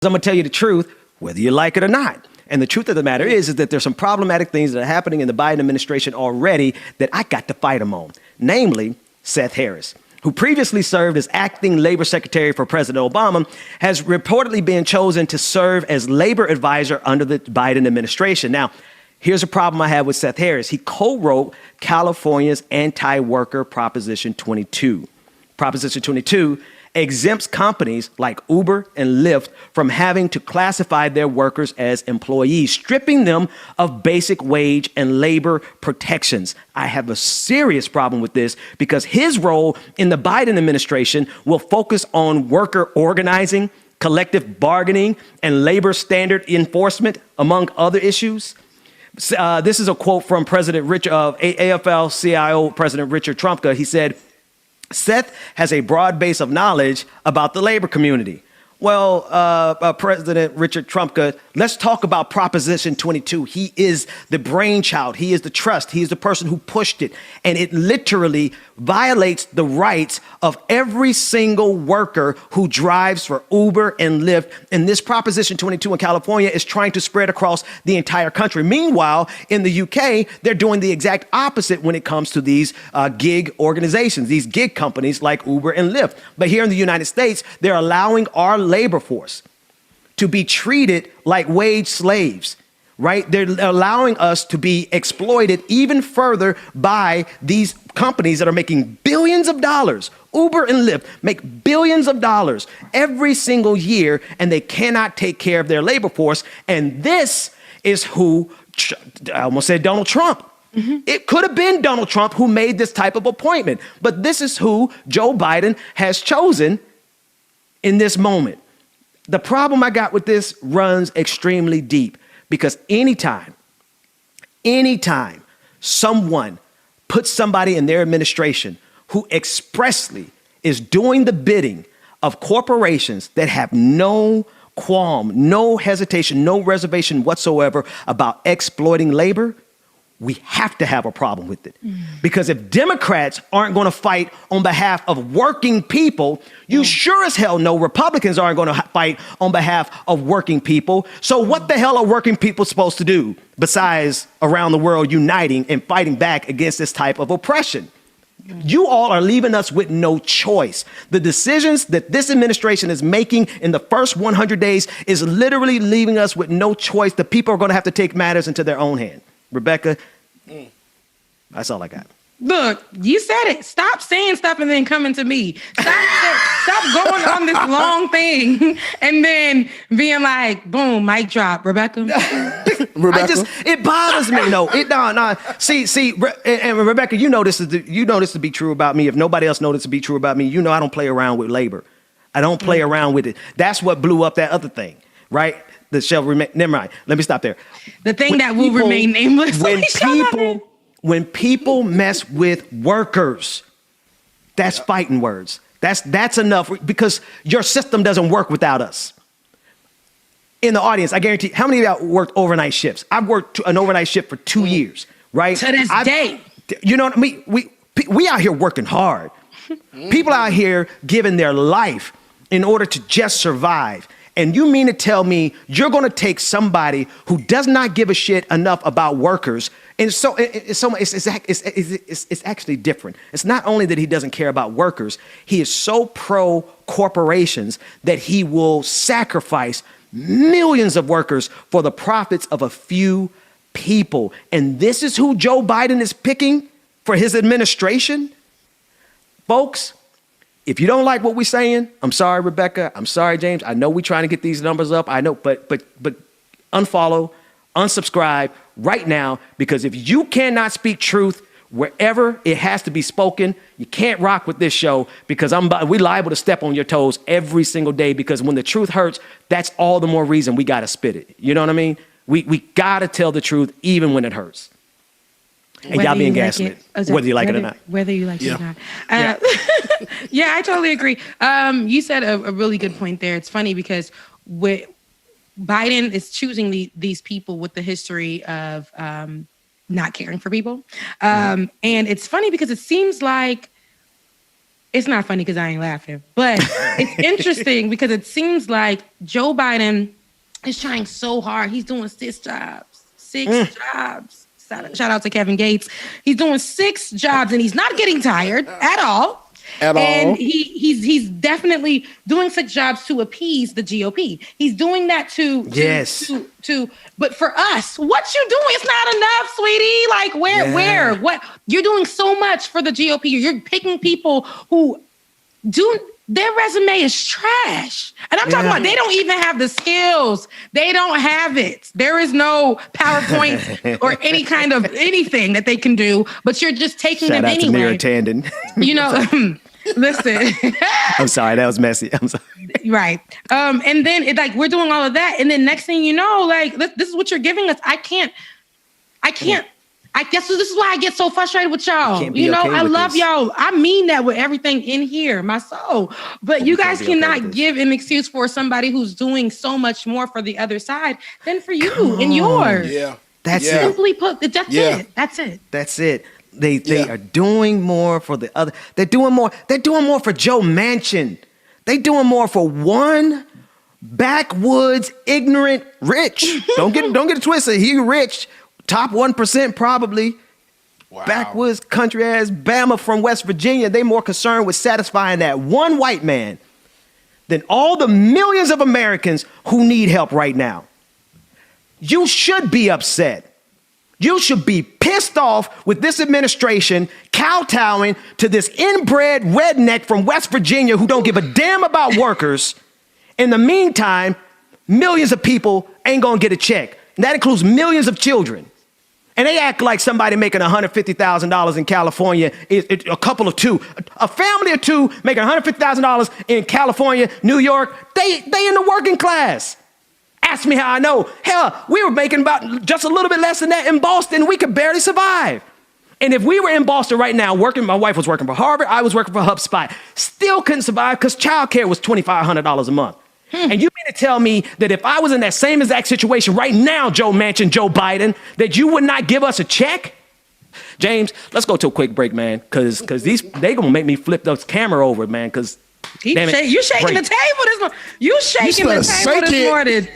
I'm going to tell you the truth, whether you like it or not. And the truth of the matter is that there's some problematic things that are happening in the Biden administration already that I got to fight them on. Namely, Seth Harris, who previously served as acting labor secretary for President Obama, has reportedly been chosen to serve as labor advisor under the Biden administration. Now, here's a problem I have with Seth Harris. He co-wrote California's anti-worker Proposition 22. Proposition 22 exempts companies like Uber and Lyft from having to classify their workers as employees, stripping them of basic wage and labor protections. I have a serious problem with this because his role in the Biden administration will focus on worker organizing, collective bargaining, and labor standard enforcement, among other issues. This is a quote from AFL-CIO President Richard Trumka. He said, Seth has a broad base of knowledge about the labor community. Well, President Richard Trumka, let's talk about Proposition 22. He is the brainchild. He is the trust. He is the person who pushed it. And it literally violates the rights of every single worker who drives for Uber and Lyft. And this Proposition 22 in California is trying to spread across the entire country. Meanwhile, in the UK, they're doing the exact opposite when it comes to these gig organizations, these gig companies like Uber and Lyft. But here in the United States, they're allowing our labor force to be treated like wage slaves, right? They're allowing us to be exploited even further by these companies that are making billions of dollars. Uber and Lyft make billions of dollars every single year, and they cannot take care of their labor force. And this is who, I almost said Donald Trump. Mm-hmm. It could have been Donald Trump who made this type of appointment, but this is who Joe Biden has chosen in this moment. The problem I got with this runs extremely deep because anytime someone puts somebody in their administration who expressly is doing the bidding of corporations that have no qualm, no hesitation, no reservation whatsoever about exploiting labor, we have to have a problem with it. Because if Democrats aren't going to fight on behalf of working people, you sure as hell know Republicans aren't going to fight on behalf of working people. So what the hell are working people supposed to do besides around the world uniting and fighting back against this type of oppression? You all are leaving us with no choice. The decisions that this administration is making in the first 100 days is literally leaving us with no choice. The people are going to have to take matters into their own hand. Rebecca, that's all I got. Look, you said it. Stop saying stuff and then coming to me. Stop going on this long thing and then being like, boom, mic drop, Rebecca. It bothers me. No. See, and Rebecca, you know this to be true about me. If nobody else knows it to be true about me, you know I don't play around with labor. I don't play around with it. That's what blew up that other thing, right? That shall remain. Never mind. Let me stop there. The thing that will remain nameless. When people mess with workers, that's fighting words. That's enough because your system doesn't work without us. In the audience, I guarantee, how many of y'all worked overnight shifts? I've worked an overnight shift for 2 years, right? To this day. You know what I mean? We out here working hard. People out here giving their life in order to just survive. And you mean to tell me you're going to take somebody who does not give a shit enough about workers? And so it's actually different. It's not only that he doesn't care about workers, he is so pro corporations that he will sacrifice millions of workers for the profits of a few people. And this is who Joe Biden is picking for his administration? Folks, if you don't like what we're saying, I'm sorry, Rebecca. I'm sorry, James. I know we're trying to get these numbers up. I know, but unfollow, unsubscribe right now, because if you cannot speak truth wherever it has to be spoken, you can't rock with this show, because we liable to step on your toes every single day, because when the truth hurts, that's all the more reason we got to spit it. You know what I mean? We got to tell the truth even when it hurts. And y'all being gaslit, whether you like it or not. Whether you like it or not. Yeah, I totally agree. You said a really good point there. It's funny because Biden is choosing these people with the history of not caring for people. And it's funny because it seems like It's not funny because I ain't laughing, but it's interesting because it seems like Joe Biden is trying so hard. He's doing 6 jobs, 6 jobs. Shout out to Kevin Gates. He's doing 6 jobs and he's not getting tired at all. And he's definitely doing 6 jobs to appease the GOP. He's doing that to but for us, what you doing? It's not enough, sweetie. Like where, what? You're doing so much for the GOP. You're picking people who their resume is trash. And I'm talking about they don't even have the skills. They don't have it. There is no PowerPoint or any kind of anything that they can do, but you're just taking them anyway. Shout out to Mira Tandon. You know, listen. I'm sorry, that was messy. I'm sorry. Right. And then we're doing all of that. And then next thing you know, like, this is what you're giving us. I guess this is why I get so frustrated with y'all. You know, I love y'all. I mean that with everything in here, my soul. But you guys cannot give an excuse for somebody who's doing so much more for the other side than for you and yours. Yeah. That's it. Simply put, that's it. That's it. That's it. They are doing more for the other. They're doing more for Joe Manchin. They're doing more for one backwoods, ignorant, rich. Don't get it twisted. He rich. Top 1% probably. Wow. Backwoods country ass Bama from West Virginia. They more concerned with satisfying that one white man than all the millions of Americans who need help right now. You should be upset. You should be pissed off with this administration kowtowing to this inbred redneck from West Virginia who don't give a damn about workers. In the meantime, millions of people ain't gonna get a check. And that includes millions of children. And they act like somebody making $150,000 in California is a couple of two. A family of two making $150,000 in California, New York, they in the working class. Ask me how I know. Hell, we were making about just a little bit less than that in Boston. We could barely survive. And if we were in Boston right now working, my wife was working for Harvard, I was working for HubSpot, still couldn't survive because childcare was $2,500 a month. And you mean to tell me that if I was in that same exact situation right now, Joe Manchin, Joe Biden, that you would not give us a check? James, let's go to a quick break, man, because they gonna make me flip this camera over, man, because you shaking the table this morning. You shaking the table this morning.